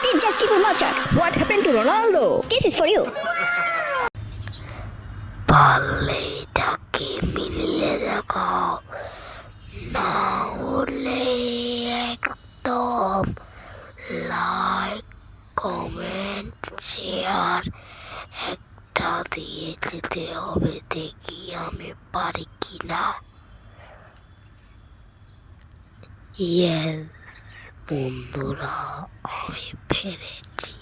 Did just keep your mouth shut. What happened to Ronaldo? This is for you. পারলে এটাকে মিলিয়ে দেখাও, না হলে একদম লাইক কমেন্ট শেয়ার একটা দিয়ে যেতে হবে, দেখি আমি পারি কিনা। ইয়েস বন্ধুরা, আমি পেরেছি।